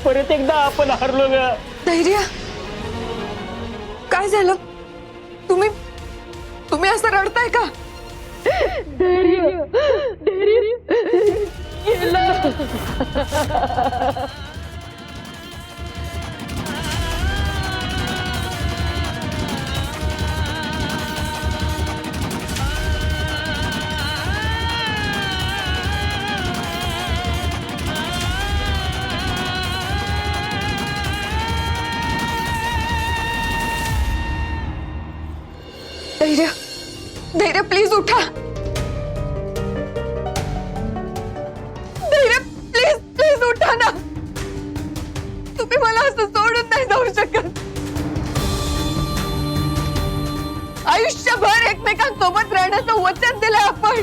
परत एकदा आपण हारलो ग. धैर्य, काय झालं? तुम्ही तुम्ही असं रडताय का? धैर्य धैर्य गेलं. धैर्य, धैर्य प्लीज उठा. धैर्य प्लीज प्लीज उठा ना. तुम्ही मला असं सोडून नाही जाऊ शकत. आयुष्यभर एकमेकांसोबत राहण्याचं वचन दिलंय आपण.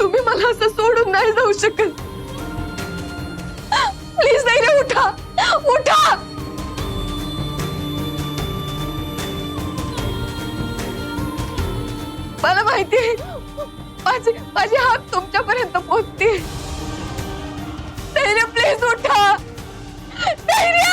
तुम्ही मला असं सोडून नाही जाऊ शकत. प्लीज धैर्य उठा, उठा. मला माहिती आहे माझी हात तुमच्यापर्यंत पोहोचते. धैर्य प्लीज उठा. धैर्य,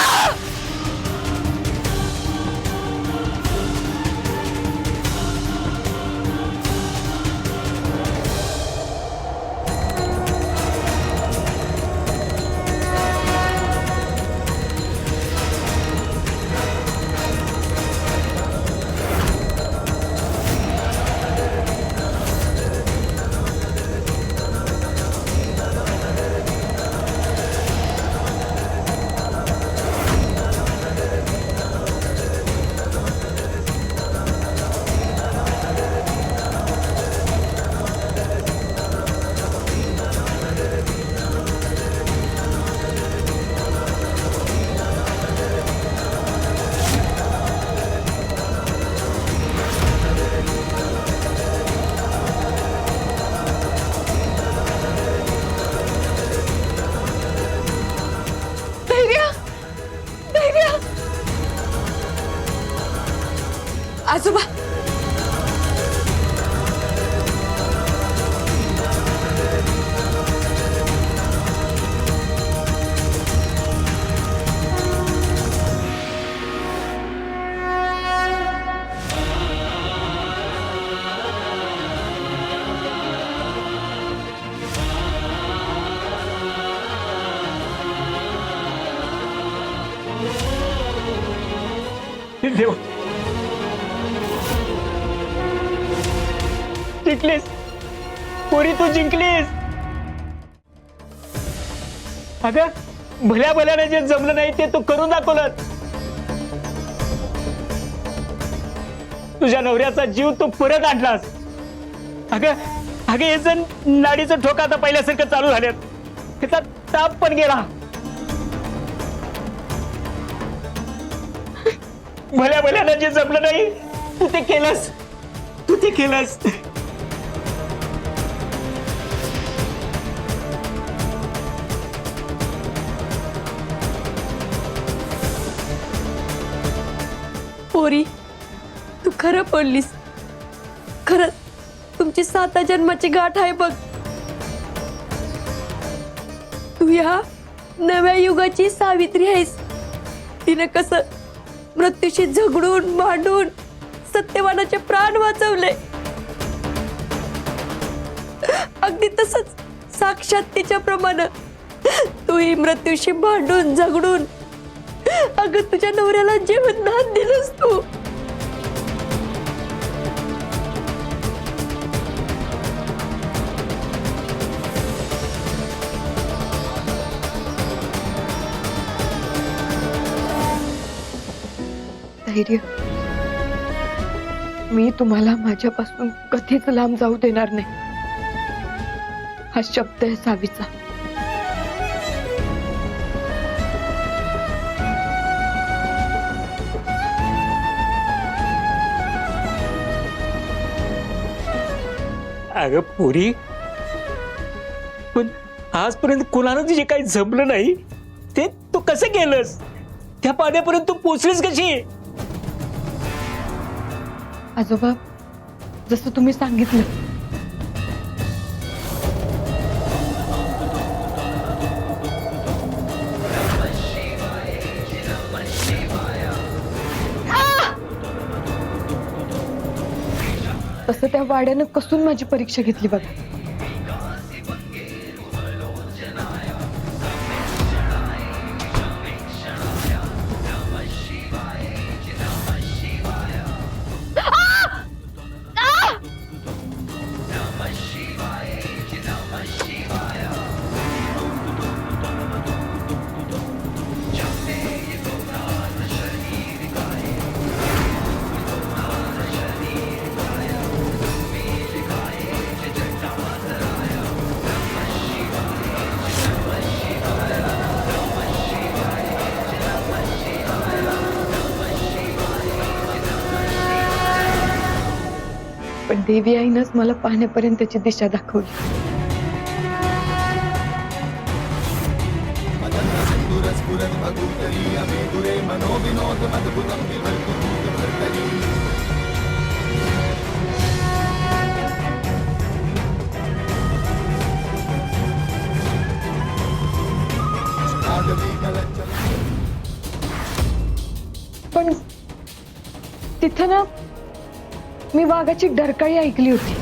आजोबा. देव, जिंकलीस पोरी, तू जिंकलीस. अगं भल्या भल्याने जे जमलं नाही ते तू करून दाखवलं. तुझ्या नवऱ्याचा जीव तू परत आणलास. अगं अगं हे जण नाडीचं ठोका आता पहिल्यासारखं चालू झाल्यात. त्याचा ताप पण गेला. भल्या भल्याने जे जमलं नाही तू ते केलंस. तू ते केलंस. पोरी, तू खरं बोललीस. खरंच तुमची 7 जन्माची गाठ आहे बघ. तू या नव्या युगाची सावित्री आहेस. तिने कसं मृत्यूशी झगडून भांडून सत्यवानाचे प्राण वाचवले. अगदी तसंच साक्षात तिच्याप्रमाणे तूही मृत्यूशी भांडून झगडून अगं तुझ्या नवऱ्याला जीवनदान दिलंस तू. धैर्य, मी तुम्हाला माझ्यापासून कधीच लांब जाऊ देणार नाही. हा शब्द आहे सावीचा. अगं पोरी, पण आजपर्यंत कोणाला जे काही जमलं नाही ते तू कसं केलंस? त्या पाण्यापर्यंत तू पोचलीस कशी? आजोबा, जसं तुम्ही सांगितलं तसं त्या वाड्यानं कसून माझी परीक्षा घेतली बघा. पण देवी आईनंच मला पाहण्यापर्यंतची दिशा दाखवली. पण तिथं ना मी वाघाची डरकाळी ऐकली होती.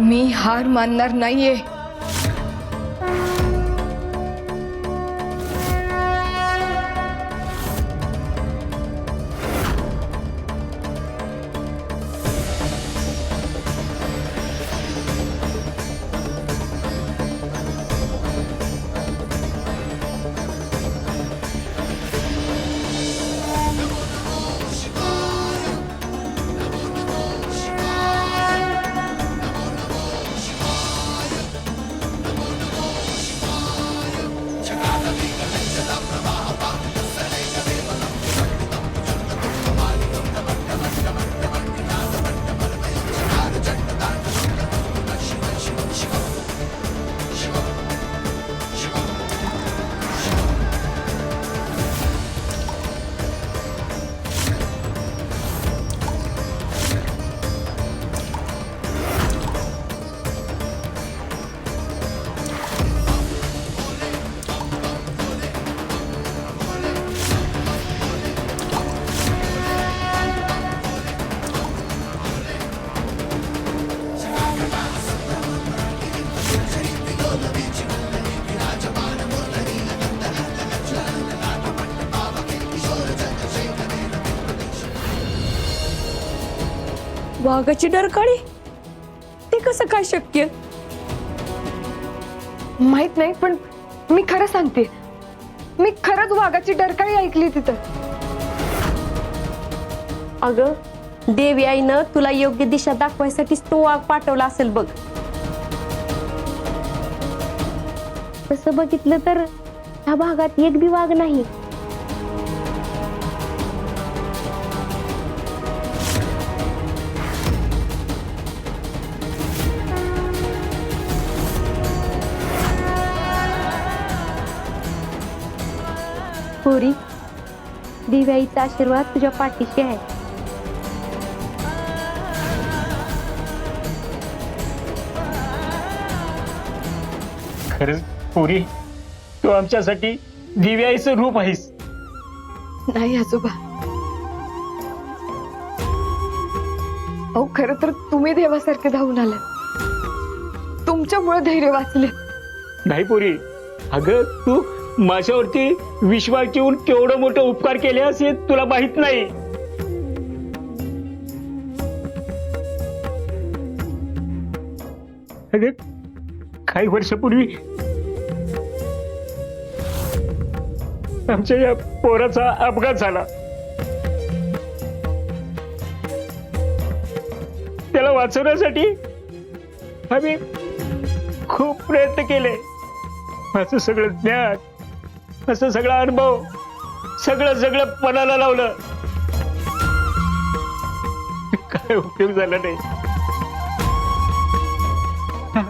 मी हार मानणार नाहीये. वाघाची डरकाळी ते कसं काय शक्य? माहित नाही, पण मी खरं सांगते, मी खरंच वाघाची डरकाळी ऐकली तिथं. अगं, देवी आईनं तुला योग्य दिशा दाखवायसाठीच तो वाघ पाठवला असेल बघ. तसं बघितलं तर ह्या भागात एक बी वाघ नाही. पोरी, देवी आईचा आशीर्वाद तुझ्या पाठीशी आहे. खरंच पोरी, तू आमच्यासाठी देवी आईचं रूप आहेस. नाही आजोबा, अहो खरं तर तुम्ही देवासारखे धावून आलात. तुमच्यामुळे धैर्य वाचले. नाही पोरी, अगं तू माझ्यावरती विश्वास ठेवून केवढं मोठं उपकार केले असे तुला माहित नाही. अगं काही वर्षापूर्वी आमच्या या पोराचा अपघात झाला. त्याला वाचवण्यासाठी आम्ही खूप प्रयत्न केले. माझं सगळं ज्ञान, माझं सगळा अनुभव, सगळं पणाला लावलं. काय उपयोग झाला नाही.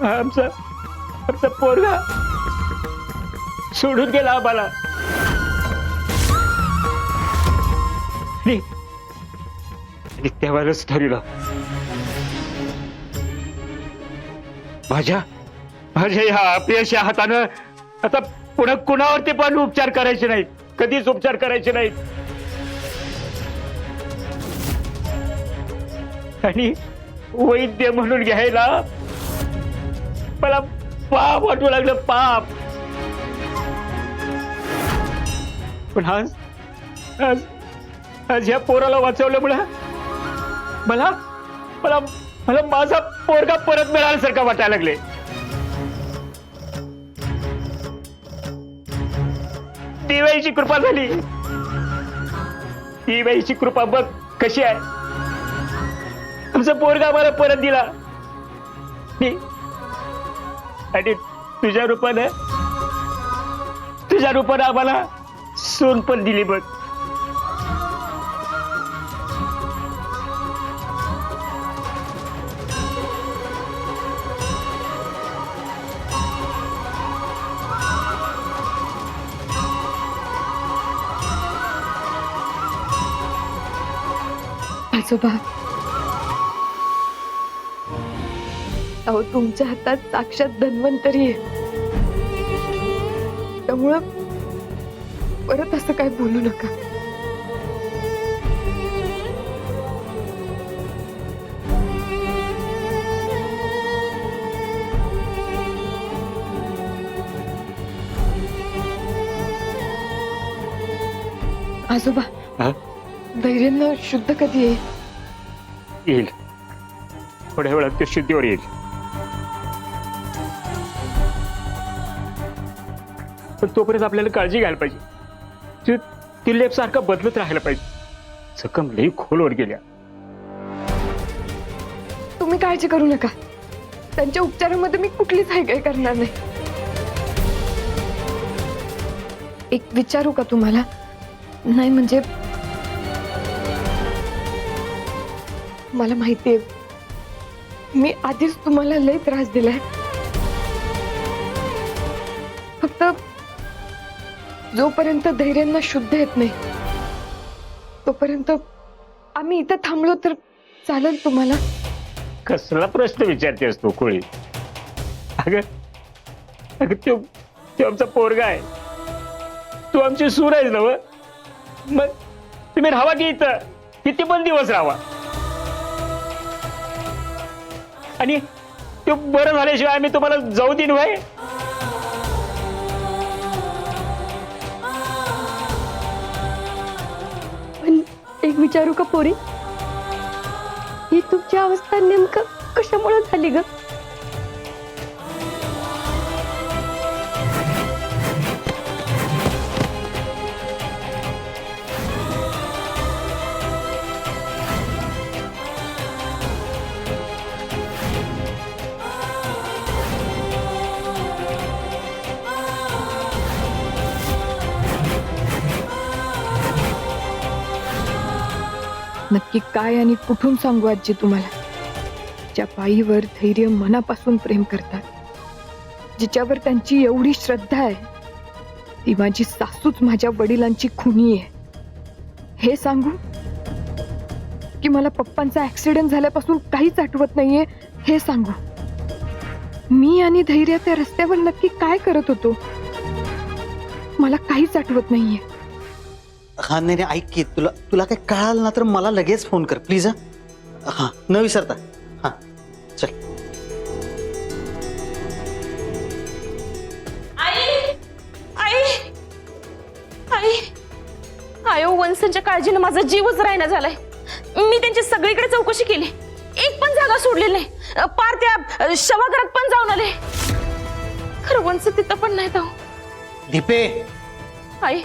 आमचा पोरगा सोडून गेला आम्हाला. आणि तेव्हाच ठरवलं माझ्या या अपयशा हातानं आता पुन्हा कुणावरती पण उपचार करायचे नाहीत, कधीच उपचार करायचे नाहीत. आणि वैद्य म्हणून घ्यायला मला पाप वाटू लागलं, पाप. पण आज आज आज ह्या पोराला वाचवल्यामुळे मला मला मला माझा पोरगा परत मिळाल्यासारखं वाटायला लागले. देवाईची कृपा झाली. देवाईची कृपा बघ कशी आहे. आमचा पोरगा मला परत दिला आणि तुझ्या रूपानं आम्हाला सून पण दिली बघ. आजोबा, अहो तुमच्या हातात साक्षात धन्वंतरी आहे. त्यामुळं परत असं काय बोलू नका. आजोबा, धैर्यानं शुद्ध कधी येईल? थोड्या वेळात ते शुद्धीवर येईल. पण तोपर्यंत आपल्याला काळजी घ्यायला पाहिजे. ती लेप सारखं बदलत राहायला पाहिजे. जखम लई खोलवर गेल्या. तुम्ही काळजी करू नका. त्यांच्या उपचारामध्ये मी कुठलीच हायगाय करणार नाही. एक विचारू का तुम्हाला? नाही म्हणजे मला माहितीये मी आधीच तुम्हाला लय त्रास दिलाय. फक्त जोपर्यंत धैर्यांना शुद्ध येत नाही तोपर्यंत आम्ही इथं थांबलो तर चालेल तुम्हाला? कसला प्रश्न विचारतेस तू कोळी? अगं तो आमचा पोरगा आहे. तू आमची सूर आहेस ना. मग तुम्ही राहावा की इथं किती पण दिवस राहावा. आणि तो बरं झाल्याशिवाय आम्ही तुम्हाला जाऊ देईन व्हय? पण एक विचारू का पोरी, ही तुमची अवस्था नेमकं कशामुळे झाली ग? नक्की काय आणि कुठून सांगू आजी तुम्हाला? ज्या बाईवर धैर्य मनापासून प्रेम करतात, जिच्यावर त्यांची एवढी श्रद्धा आहे, ती माझी सासूच माझ्या वडिलांची खुनी आहे. हे सांगू की मला पप्पांचा ऍक्सिडेंट झाल्यापासून काहीच आठवत नाहीये हे सांगू? मी आणि धैर्य त्या रस्त्यावर नक्की काय करत होतो मला काहीच आठवत नाहीये. हा नाही ऐक की, तुला काय कळालं ना तर मला लगेच फोन कर प्लीज. हा न विसरता. हा चल. वंसांच्या काळजीनं माझा जीवच राहिना झालाय. मी त्यांची सगळीकडे चौकशी केली, एक पण जागा सोडलेली नाही. पार त्या शवागारात पण जाऊन आले, खरं वंस तिथं पण नाही. जाऊ दीपे, आई,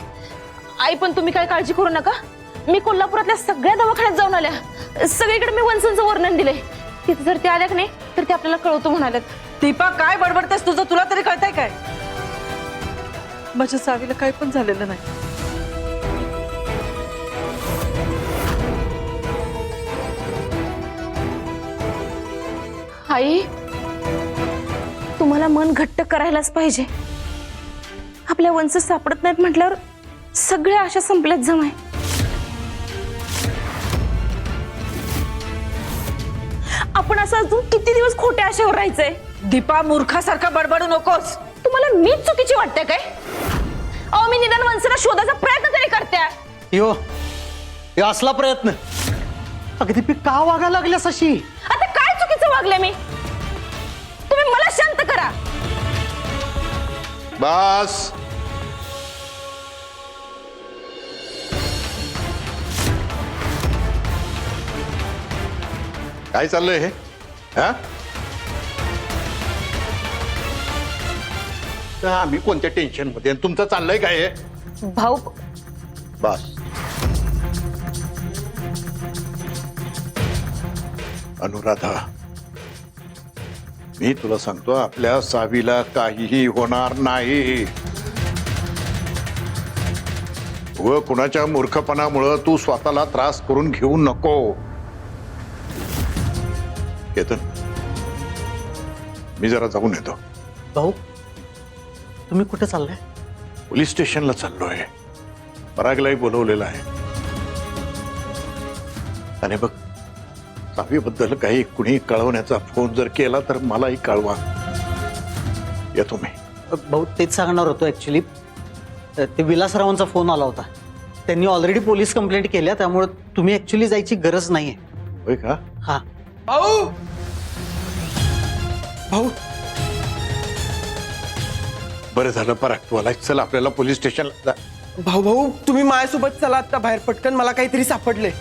आई पण तुम्ही काय काळजी करू नका. मी कोल्हापुरातल्या सगळ्या दवाखान्यात जाऊन आल्या, सगळीकडे मी वंसांचं वर्णन दिलंय. तिथे जर ते आल्या की नाही तर ते आपल्याला कळवतो म्हणाल्यात. दीपा, काय बडबडतेस? तुझं तुला तरी कळतंय काय? माझ्या सावीला काही पण झालेलं नाही. आई, तुम्हाला मन घट्ट करायलाच पाहिजे. आपल्या वंश सापडत नाहीत म्हटल्यावर सगळ्या आशा संपल्यात जमाय. आपण असं अजून किती दिवस खोट्या आशेवर राहायचंय? दीपा, मूर्खासारखा बडबडू नकोस. तुम्हाला मीच चुकीची वाटते काय? अहो, मी निदान वंशला शोधायचा प्रयत्न तरी करते. यो असला प्रयत्न. अगं दीपे, का वागायला लागल्यास अशी? आता काय चुकीचं वागले मी? तुम्ही मला शांत करा. बस. काय चाललंय हे? हा? आम्ही कोणत्या टेन्शन मध्ये आणि तुमचं चाललंय काय हे? भाऊ, बस. अनुराधा, मी तुला सांगतो, आपल्या सावीला काहीही होणार नाही. व कुणाच्या मूर्खपणामुळं तू स्वतःला त्रास करून घेऊ नको. केतन, मी जरा जाऊन येतो. भाऊ, तुम्ही कुठे चाललाय? पोलीस स्टेशनला चाललोय. परागलाही बोलवलेलं आहे. आणि बघ, सावीबद्दल काही कुणी कळवण्याचा फोन जर केला तर मलाही कळवा. येतो मी. भाऊ, तेच सांगणार होतो ऍक्च्युली. ते विलासरावांचा फोन आला होता. त्यांनी ऑलरेडी पोलीस कंप्लेंट केल्या, त्यामुळे तुम्ही ऍक्च्युली जायची गरज नाहीये. होय का? हा. भाऊ, भाऊ, बरं झालं पराग तू आलाय. चल आपल्याला पोलीस स्टेशनला जा. भाऊ, भाऊ, तुम्ही माझ्यासोबत चला आता बाहेर पटकन. मला काहीतरी सापडले.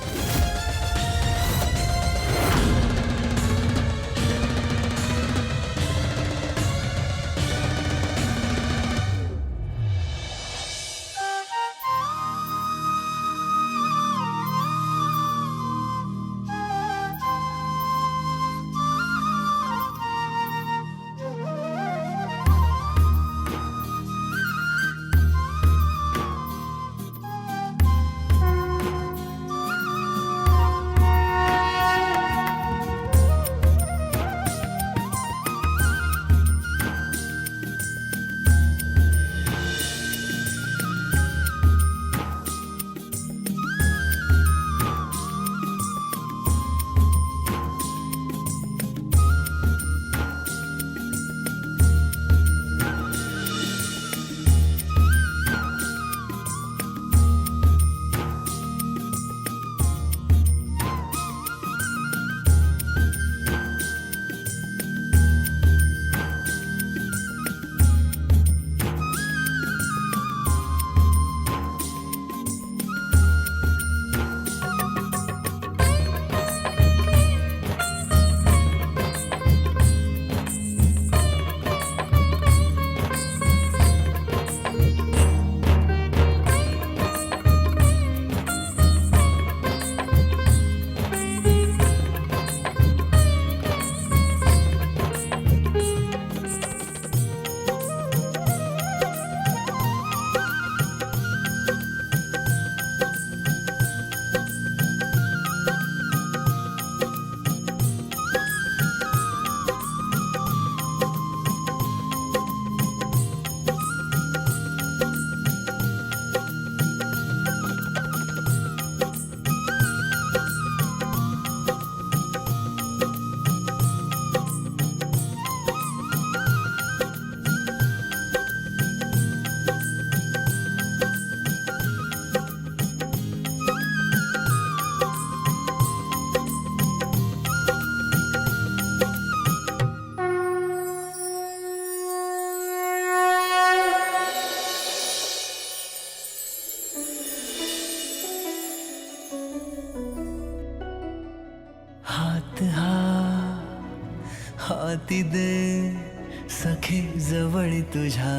माती दे सखे जवळ तुझ्या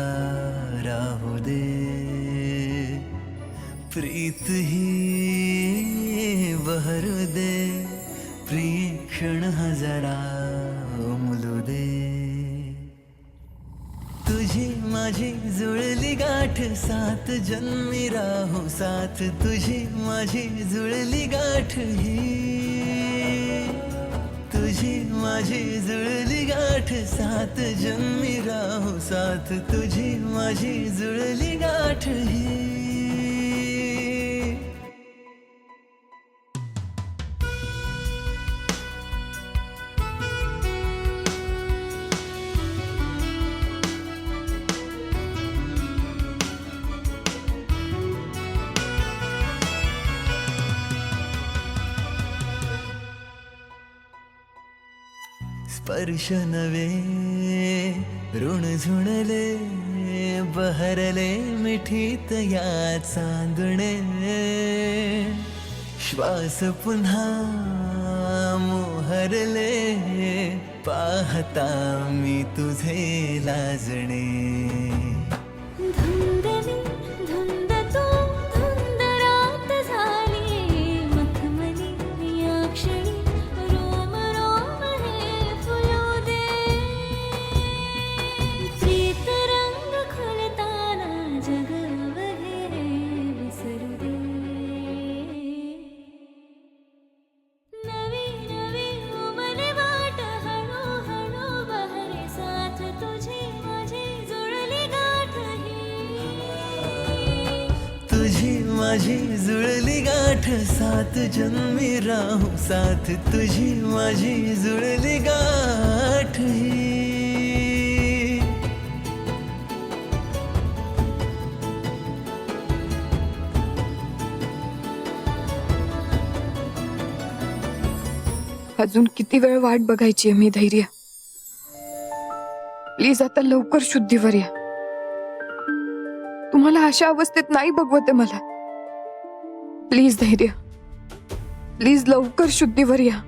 राहू दे प्रीत ही बहरू दे प्रिय क्षण हजारा उमलू दे तुझी माझी जुळली गाठ सात जन्मी राहू साथ तुझी माझी जुळली गाठ ही तुझी माझी जुळली गाठ सात जन्मी राहू साथ तुझी माझी जुळली गाठ ही स्पर्श नवे ऋण झुणले बहरले मिठीत या चांदणे श्वास पुन्हा मोहरले पाहता मी तुझे लाजणे माझी जुळली गाठ सात जन्मी राहू साथ तुझी माझी जुळली गाठ ही अजून किती वेळ वाट बघायची आहे मी धैर्य प्लीज आता लवकर शुद्धीवर या तुम्हाला अशा अवस्थेत नाही बघवते मला प्लीज धैर्य प्लीज लवकर शुद्धीवर या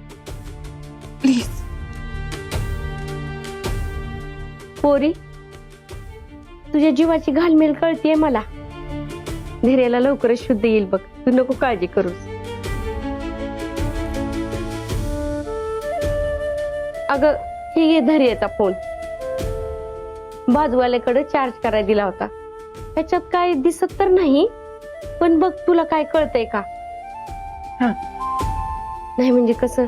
प्लीज पोरी तुझ्या जीवाची घालमेल कळतीये मला धैर्याला लवकरच शुद्ध येईल बघ तू नको काळजी करूस अगं हे घे धैर्याचा फोन बाजूवाल्याकडे चार्ज करायला दिला होता त्याच्यात काय दिसत तर नाही पण बघ तुला काय कळतंय का नाही म्हणजे कसं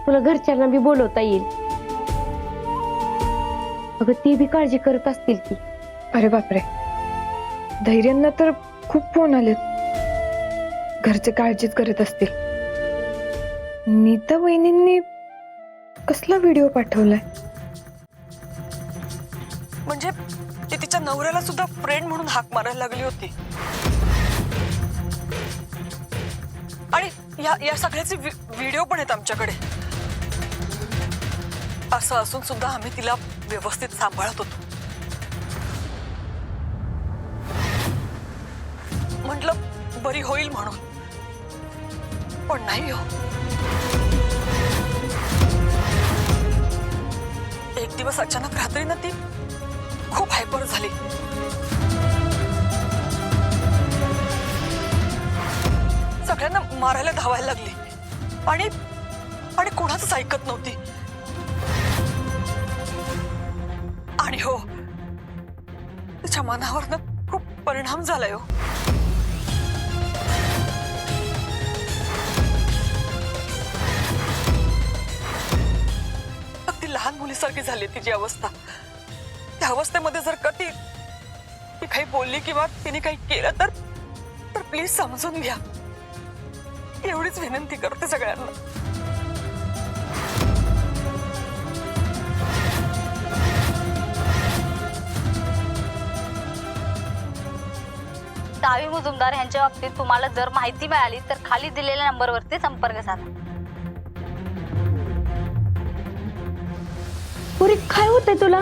तुला घरच्यांना बी बोलवता येईल अगं ती बी काळजी करत असतील की अरे बापरे धैर्यांना तर खूप फोन आलेत घरचे काळजीच करत असतील नीता वहिनींनी कसला व्हिडिओ पाठवलाय म्हणजे ती तिच्या नवऱ्याला सुद्धा फ्रेंड म्हणून हाक मारायला लागली होती आणि या सगळ्याचे व्हिडिओ पण आहेत आमच्याकडे असं असून सुद्धा आम्ही तिला व्यवस्थित सांभाळत होतो म्हटलं बरी होईल म्हणून पण नाही हो एक दिवस अचानक रात्री ना ती खूप हायपर झाली सगळ्यांना मारायला धावायला लागली आणि कोणाचंच ऐकत नव्हती आणि हो तिच्या मनावर ना खूप परिणाम झालाय हो अगदी लहान मुलीसारखी झाली तिची अवस्था त्या अवस्थेमध्ये जर का ती काही बोलली किंवा तिने काही केलं तर प्लीज समजून घ्या एवढीच विनंती करते सगळ्यांना सावी मुजुमदार यांच्या बाबतीत तुम्हाला जर माहिती मिळाली तर खाली दिलेल्या नंबरवरती संपर्क साधा पुरी काय होतंय तुला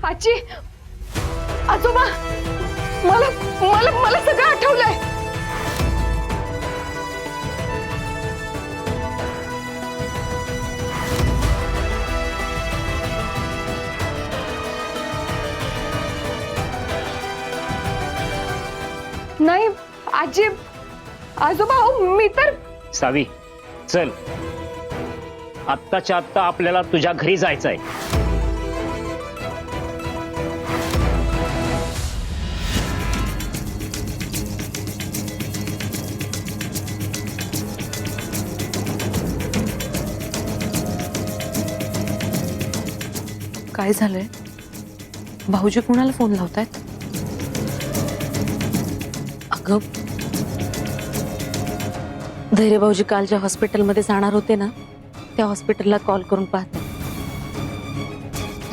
आजी, आजोबा, मला मला मला सगळं आठवलंय. नाही आजी, आजोबा, अहो, मी तर सावी चल, आत्ताच्या आत्ता आपल्याला तुझ्या घरी जायचंय. काय झालंय? भाऊजी कुणाला फोन लावतायत? अगं, धैर्य भाऊजी काल ज्या हॉस्पिटलमध्ये जाणार होते ना, त्या हॉस्पिटलला कॉल करून पाहते.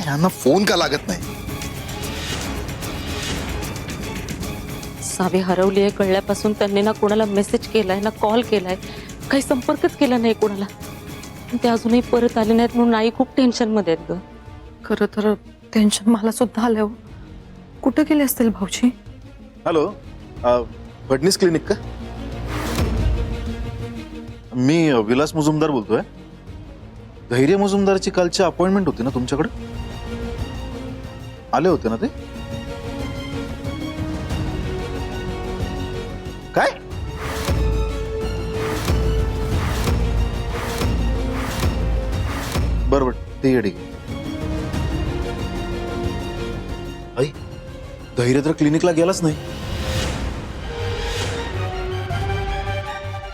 यांना फोन का लागत नाही? सावी हरवली आहे कळल्यापासून त्यांनी ना कोणाला मेसेज केलाय ना कॉल केलाय, काही संपर्कच केला नाही कोणाला. ते अजूनही परत आले नाहीत म्हणून आई खूप टेन्शन मध्ये आहेत ग. खरं तर टेन्शन मला सुद्धा आलं हो. कुठे गेले असतील भाऊजी? हॅलो, फडणीस क्लिनिक का? मी विलास मुजुमदार बोलतोय. धैर्य मुजुमदारची कालची अपॉइंटमेंट होती ना तुमच्याकडे? आले होते ना ते? काय? बरोबर, ते आहे, ठीक आहे. आई, धैर्य तर क्लिनिकला गेलाच नाही.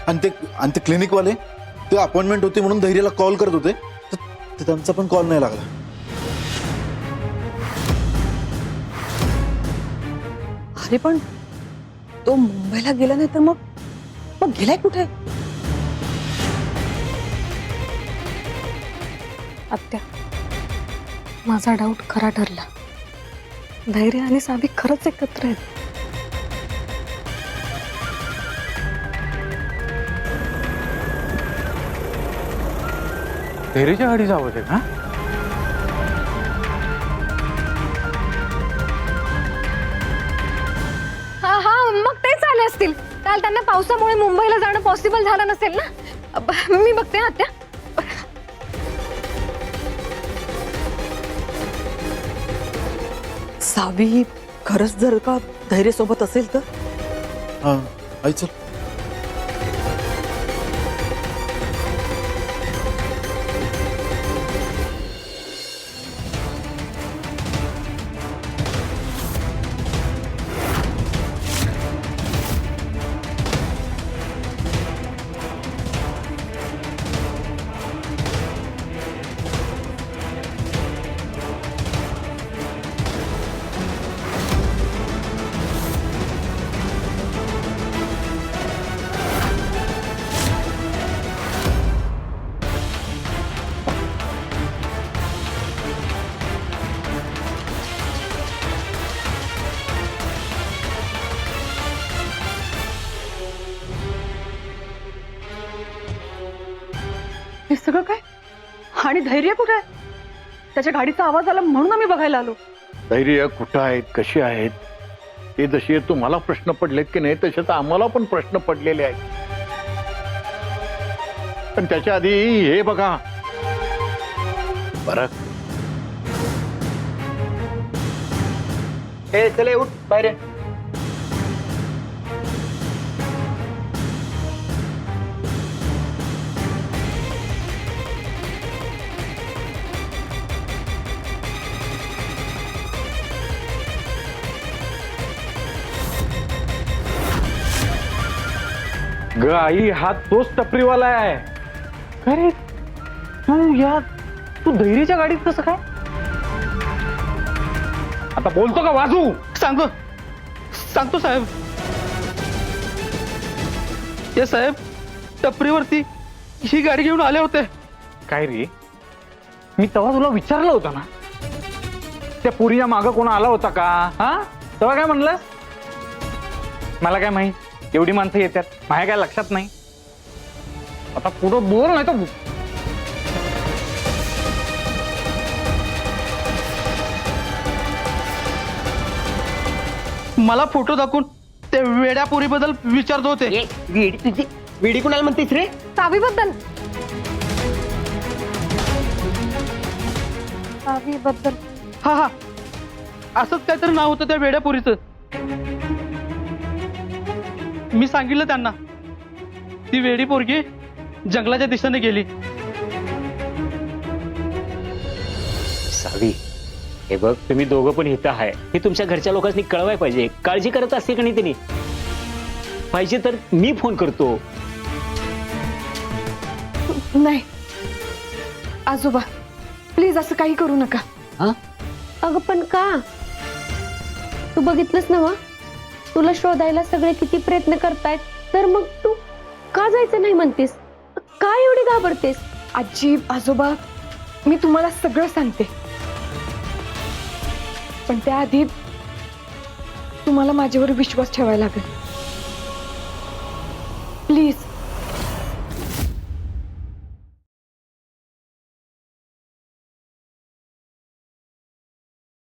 आणि ते क्लिनिकवाले ते अपॉइंटमेंट होती म्हणून धैर्याला कॉल करत होते, तर त्यांचा पण कॉल नाही लागला. अरे पण तो मुंबईला गेला नाही तर मग गेलाय कुठे? आत्या, माझा डाऊट खरा ठरला. धैर्य आणि सावी खरंच एकत्र आहेत. धैर्यच्या गाडीचा आवाज आहे का? हा हा, मग तेच आले असतील. काल त्यांना पावसामुळे मुंबईला जाणं पॉसिबल झालं नसेल ना. मी बघते ना आत्या. सावी खरंच जर का धैर्य सोबत असेल तर? हा, आई चल. हे सगळं काय? आणि धैर्य कुठे आहे? त्याच्या गाडीचा आवाज आला म्हणून आम्ही बघायला आलो. धैर्य कुठं आहेत, कशी आहेत, हे जसे तुम्हाला प्रश्न पडलेत की नाही तसेच आम्हाला पण प्रश्न पडलेले आहेत. पण त्याच्या आधी हे बघा बरं. ए चले उठ बाहेर ये. ग आई, हा तोच टपरीवाला आहे. अरे तू धैर्यच्या गाडीत कसं काय? आता बोलतो का वाजू? सांगतो साहेब. ते साहेब टपरीवरती ही गाडी घेऊन आले होते. काय रे, मी तेव्हा तुला विचारलं होतं ना, त्या पुरीच्या मागं कोण आला होता का? हा, तेव्हा काय म्हणलं? मला काय माहित, एवढी माणसं येतात, माझ्या काय लक्षात नाही. आता पुढं बोल नाही तर मला फोटो दाखवून त्या वेड्या पोरीबद्दल विचारत होते. तुझी वेडी कुणाला म्हणतेस रे? सावीबद्दल हा हा, असंच काहीतरी नाव होतं त्या वेड्या पोरीचं. मी सांगितलं त्यांना, ती वेडी पोरगी जंगलाच्या दिशेने गेली. सावी, हे बघ, तुम्ही दोघं पण इथं आहे हे तुमच्या घरच्या लोकांनी कळवाय पाहिजे. काळजी करत असते का नाही त्यांनी? पाहिजे तर मी फोन करतो. नाही आजोबा, प्लीज असं काही करू नका. अगं पण का? तू बघितलंस ना वा, तुला शोधायला सगळे किती प्रयत्न करतायत, तर मग तू का जायचं नाही म्हणतेस? का एवढी घाबरतेस? आजी आजोबा, मी तुम्हाला सगळं सांगते, पण त्याआधी तुम्हाला माझ्यावर विश्वास ठेवायला लागेल. प्लीज